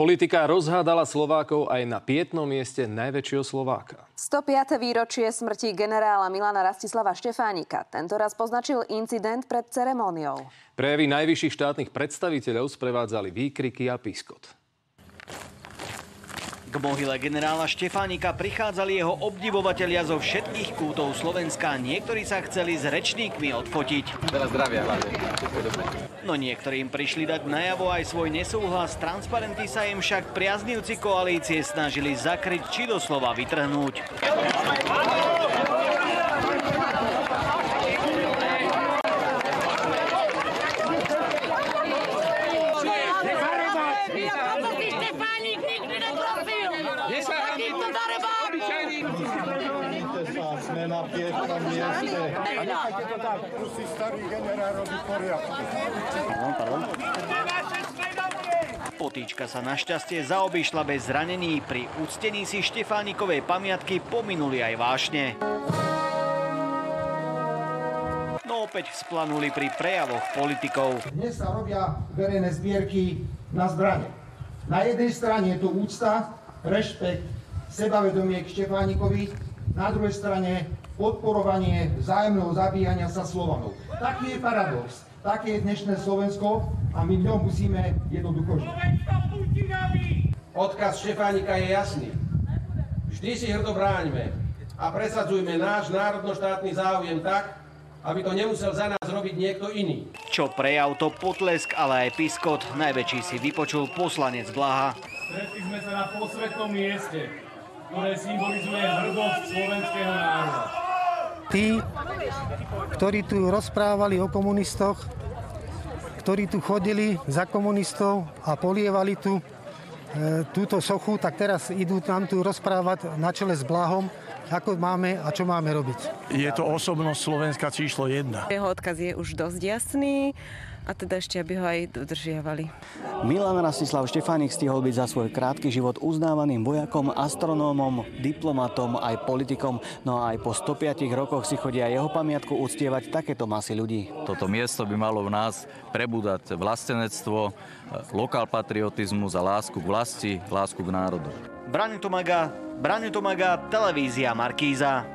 Politika rozhádala Slovákov aj na pietnom mieste najväčšieho Slováka. 105. výročie smrti generála Milana Rastislava Štefánika. Tentoraz poznačil incident pred ceremóniou. Prejavy najvyšších štátnych predstaviteľov sprevádzali výkriky a piskot. K mohyle generála Štefánika prichádzali jeho obdivovatelia zo všetkých kútov Slovenska. Niektorí sa chceli s rečníkmi odfotiť. Veľa zdravia, hlavne. No niektorí im prišli dať najavo aj svoj nesúhlas. Transparenty sa im však priaznivci koalície snažili zakryť či doslova vytrhnúť. Sme na piestom mieste. Nechajte to tak, musí starý generál robiť poriadku. Potýčka sa našťastie zaobišla bez zranení. Pri uctení si Štefánikovej pamiatky pominuli aj vášne. No opäť vzplanuli pri prejavoch politikov. Dnes sa robia verejné zbierky na zbrane. Na jednej strane je tu úcta, rešpekt, sebavedomie k Štefánikovi, na druhej strane podporovanie vzájomného zabíjania sa Slovanov. Taký je paradox, také je dnešné Slovensko a my v ňom musíme jednoducho žiť. Odkaz Štefánika je jasný. Vždy si hrdo bráňme a presadzujme náš národno-štátny záujem tak, aby to nemusel za nás robiť niekto iný. Čo prejav, to potlesk, ale aj piskot. Najväčší si vypočul poslanec Blaha. Stretli sme sa na posvetnom mieste, ktoré symbolizuje hrdosť slovenského národa. Tí, ktorí tu rozprávali o komunistoch, ktorí tu chodili za komunistov a polievali tu túto sochu, tak teraz idú nám tu rozprávať na čele s Blahom, ako máme a čo máme robiť. Je to osobnosť Slovenska číslo 1. Jeho odkaz je už dosť jasný a teda ešte, aby ho aj dodržiavali. Milan Rastislav Štefánik stihol byť za svoj krátky život uznávaným vojakom, astronómom, diplomatom aj politikom. No a aj po 105 rokoch si chodia jeho pamiatku uctievať takéto masy ľudí. Toto miesto by malo v nás prebúdať vlastenectvo, lokálpatriotizmus a lásku k vlasti, lásku k národu. Braňo Tomaga, televízia Markíza.